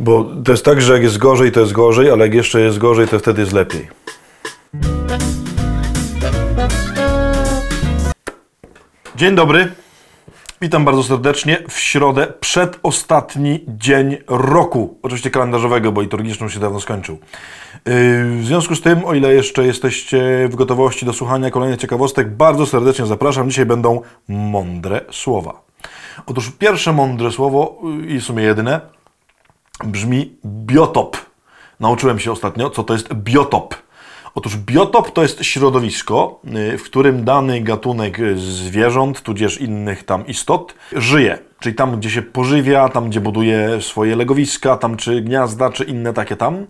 Bo to jest tak, że jak jest gorzej, to jest gorzej, ale jak jeszcze jest gorzej, to wtedy jest lepiej. Dzień dobry. Witam bardzo serdecznie w środę, przedostatni dzień roku. Oczywiście kalendarzowego, bo liturgiczny się dawno skończył. W związku z tym, o ile jeszcze jesteście w gotowości do słuchania kolejnych ciekawostek, bardzo serdecznie zapraszam. Dzisiaj będą mądre słowa. Otóż pierwsze mądre słowo, i w sumie jedyne, brzmi biotop. Nauczyłem się ostatnio, co to jest biotop. Otóż biotop to jest środowisko, w którym dany gatunek zwierząt, tudzież innych tam istot, żyje. Czyli tam, gdzie się pożywia, tam, gdzie buduje swoje legowiska, tam czy gniazda, czy inne takie tam.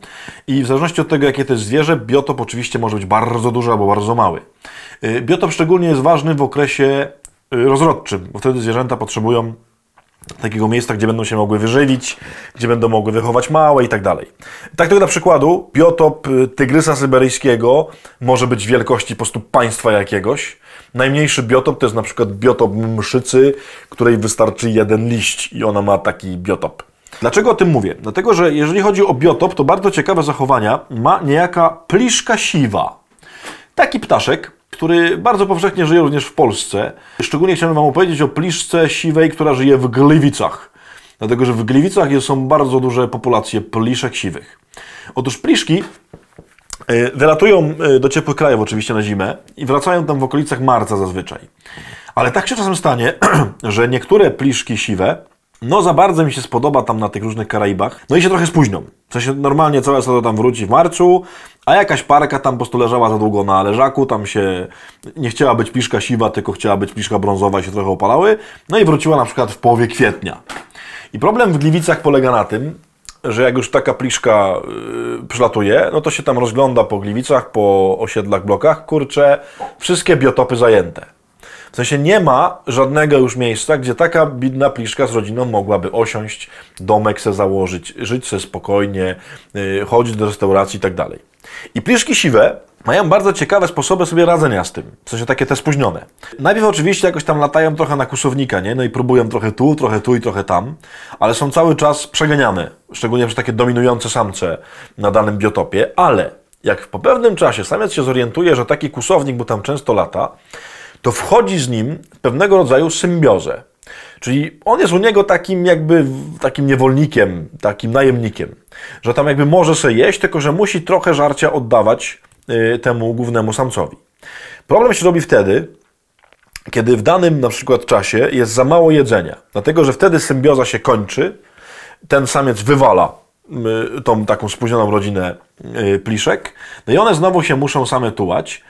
I w zależności od tego, jakie to jest zwierzę, biotop oczywiście może być bardzo duży albo bardzo mały. Biotop szczególnie jest ważny w okresie rozrodczym, bo wtedy zwierzęta potrzebują takiego miejsca, gdzie będą się mogły wyżywić, gdzie będą mogły wychować małe i tak dalej. Tak to dla przykładu, biotop tygrysa syberyjskiego może być wielkości po prostu państwa jakiegoś. Najmniejszy biotop to jest na przykład biotop mszycy, której wystarczy jeden liść i ona ma taki biotop. Dlaczego o tym mówię? Dlatego, że jeżeli chodzi o biotop, to bardzo ciekawe zachowania ma niejaka pliszka siwa. Taki ptaszek, który bardzo powszechnie żyje również w Polsce. Szczególnie chciałem Wam opowiedzieć o pliszce siwej, która żyje w Gliwicach. Dlatego, że w Gliwicach są bardzo duże populacje pliszek siwych. Otóż pliszki wylatują do ciepłych krajów oczywiście na zimę i wracają tam w okolicach marca zazwyczaj. Ale tak się czasem stanie, że niektóre pliszki siwe za bardzo mi się spodoba tam na tych różnych Karaibach. No i się trochę spóźnią. W sensie normalnie całe stado tam wróci w marcu, a jakaś parka tam po prostu leżała za długo na leżaku, tam się nie chciała być pliszka siwa, tylko chciała być pliszka brązowa i się trochę opalały. No i wróciła na przykład w połowie kwietnia. I problem w Gliwicach polega na tym, że jak już taka pliszka przylatuje, no to się tam rozgląda po Gliwicach, po osiedlach, blokach, kurczę, wszystkie biotopy zajęte. W sensie nie ma żadnego już miejsca, gdzie taka biedna pliszka z rodziną mogłaby osiąść, domek se założyć, żyć se spokojnie, chodzić do restauracji i tak dalej. I pliszki siwe mają bardzo ciekawe sposoby sobie radzenia z tym, w sensie takie te spóźnione. Najpierw oczywiście jakoś tam latają trochę na kusownika, nie? No i próbują trochę tu i trochę tam, ale są cały czas przeganiane, szczególnie przez takie dominujące samce na danym biotopie, ale jak po pewnym czasie samiec się zorientuje, że taki kusownik mu tam często lata, to wchodzi z nim w pewnego rodzaju symbiozę. Czyli on jest u niego takim jakby takim niewolnikiem, takim najemnikiem, że tam jakby może sobie jeść, tylko że musi trochę żarcia oddawać temu głównemu samcowi. Problem się robi wtedy, kiedy w danym na przykład czasie jest za mało jedzenia, dlatego że wtedy symbioza się kończy, ten samiec wywala tą taką spóźnioną rodzinę pliszek, no i one znowu się muszą same tułać.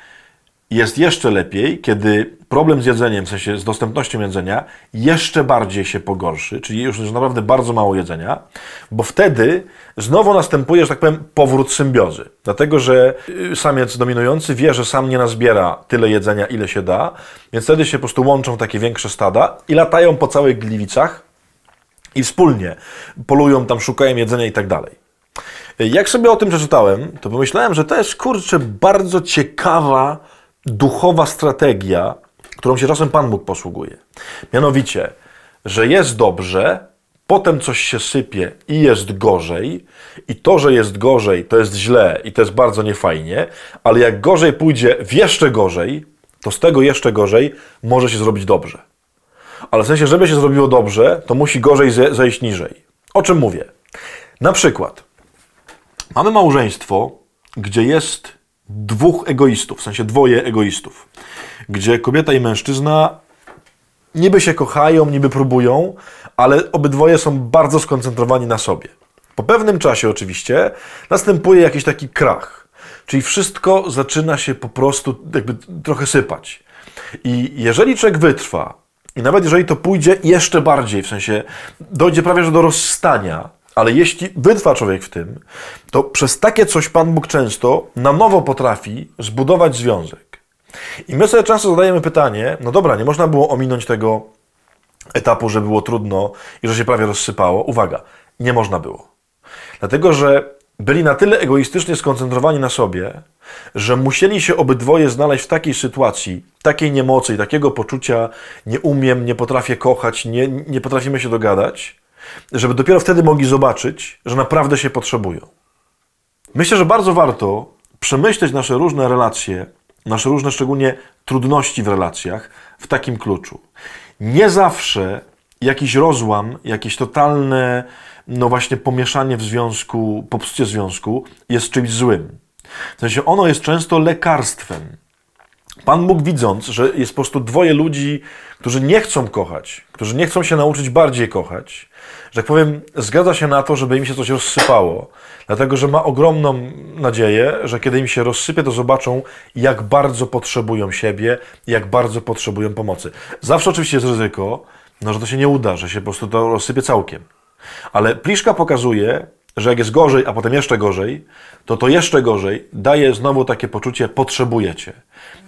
Jest jeszcze lepiej, kiedy problem z jedzeniem, w sensie z dostępnością jedzenia, jeszcze bardziej się pogorszy, czyli już jest naprawdę bardzo mało jedzenia, bo wtedy znowu następuje, że tak powiem, powrót symbiozy. Dlatego, że samiec dominujący wie, że sam nie nazbiera tyle jedzenia, ile się da, więc wtedy się po prostu łączą takie większe stada i latają po całych Gliwicach i wspólnie polują tam, szukają jedzenia i tak dalej. Jak sobie o tym przeczytałem, to pomyślałem, że to jest, kurczę, bardzo ciekawa duchowa strategia, którą się czasem Pan Bóg posługuje. Mianowicie, że jest dobrze, potem coś się sypie i jest gorzej, i to, że jest gorzej, to jest źle i to jest bardzo niefajnie, ale jak gorzej pójdzie w jeszcze gorzej, to z tego jeszcze gorzej może się zrobić dobrze. Ale w sensie, żeby się zrobiło dobrze, to musi gorzej zejść niżej. O czym mówię? Na przykład, mamy małżeństwo, gdzie jest dwóch egoistów, w sensie dwoje egoistów, gdzie kobieta i mężczyzna niby się kochają, niby próbują, ale obydwoje są bardzo skoncentrowani na sobie. Po pewnym czasie oczywiście następuje jakiś taki krach, czyli wszystko zaczyna się po prostu jakby trochę sypać. I jeżeli człowiek wytrwa, i nawet jeżeli to pójdzie jeszcze bardziej, w sensie dojdzie prawie że do rozstania, ale jeśli wytrwa człowiek w tym, to przez takie coś Pan Bóg często na nowo potrafi zbudować związek. I my sobie często zadajemy pytanie, no dobra, nie można było ominąć tego etapu, że było trudno i że się prawie rozsypało. Uwaga, nie można było. Dlatego, że byli na tyle egoistycznie skoncentrowani na sobie, że musieli się obydwoje znaleźć w takiej sytuacji, takiej niemocy i takiego poczucia nie umiem, nie potrafię kochać, nie potrafimy się dogadać, żeby dopiero wtedy mogli zobaczyć, że naprawdę się potrzebują. Myślę, że bardzo warto przemyśleć nasze różne relacje, nasze różne szczególnie trudności w relacjach w takim kluczu. Nie zawsze jakiś rozłam, jakieś totalne, no właśnie pomieszanie w związku, popsucie związku jest czymś złym. W sensie ono jest często lekarstwem. Pan Bóg, widząc, że jest po prostu dwoje ludzi, którzy nie chcą kochać, którzy nie chcą się nauczyć bardziej kochać, że tak powiem, zgadza się na to, żeby im się coś rozsypało, dlatego że ma ogromną nadzieję, że kiedy im się rozsypie, to zobaczą, jak bardzo potrzebują siebie, jak bardzo potrzebują pomocy. Zawsze oczywiście jest ryzyko, no, że to się nie uda, że się po prostu to rozsypie całkiem. Ale Pliszka pokazuje, że jak jest gorzej, a potem jeszcze gorzej, to jeszcze gorzej daje znowu takie poczucie, potrzebuję cię.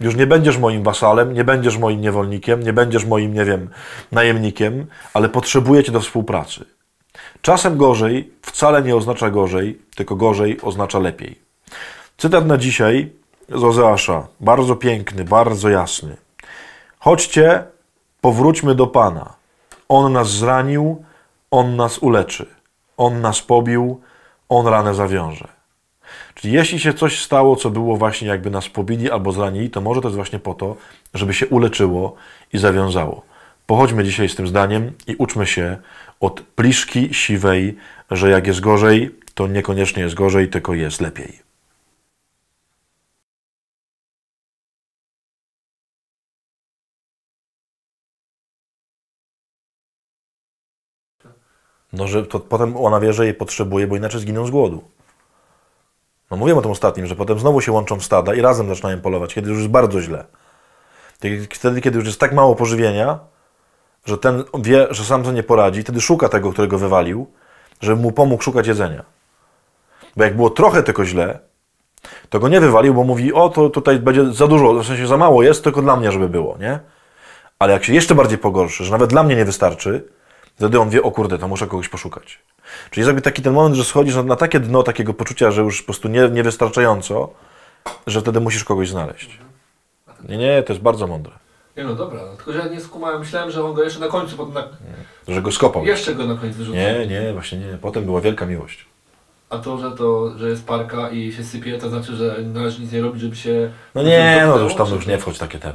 Już nie będziesz moim wasalem, nie będziesz moim niewolnikiem, nie będziesz moim, nie wiem, najemnikiem, ale potrzebuję cię do współpracy. Czasem gorzej wcale nie oznacza gorzej, tylko gorzej oznacza lepiej. Cytat na dzisiaj z Ozeasza, bardzo piękny, bardzo jasny. Chodźcie, powróćmy do Pana. On nas zranił, On nas uleczy. On nas pobił, On ranę zawiąże. Czyli jeśli się coś stało, co było właśnie jakby nas pobili albo zranili, to może to jest właśnie po to, żeby się uleczyło i zawiązało. Pochodźmy dzisiaj z tym zdaniem i uczmy się od Pliszki siwej, że jak jest gorzej, to niekoniecznie jest gorzej, tylko jest lepiej. No, że to potem ona wie, że jej potrzebuje, bo inaczej zginą z głodu. No mówiłem o tym ostatnim, że potem znowu się łączą w stada i razem zaczynają polować, kiedy już jest bardzo źle. Wtedy, kiedy już jest tak mało pożywienia, że ten wie, że sam sobie nie poradzi, wtedy szuka tego, którego wywalił, żeby mu pomógł szukać jedzenia. Bo jak było trochę tylko źle, to go nie wywalił, bo mówi, o to tutaj będzie za dużo, w sensie za mało jest, tylko dla mnie, żeby było, nie? Ale jak się jeszcze bardziej pogorszy, że nawet dla mnie nie wystarczy, wtedy on wie, o kurde, to muszę kogoś poszukać. Czyli jest jakby taki ten moment, że schodzisz na takie dno takiego poczucia, że już po prostu niewystarczająco, że wtedy musisz kogoś znaleźć. Nie, to jest bardzo mądre. Nie no dobra, tylko że ja nie skumałem, myślałem, że on go jeszcze na końcu, potem Że go skopał. jeszcze go na końcu wyrzucił. Nie, właśnie nie. Potem była wielka miłość. A że jest parka i się sypie, to znaczy, że należy nic nie robić, żeby się... No nie, no już tam już nie wchodź takie ten.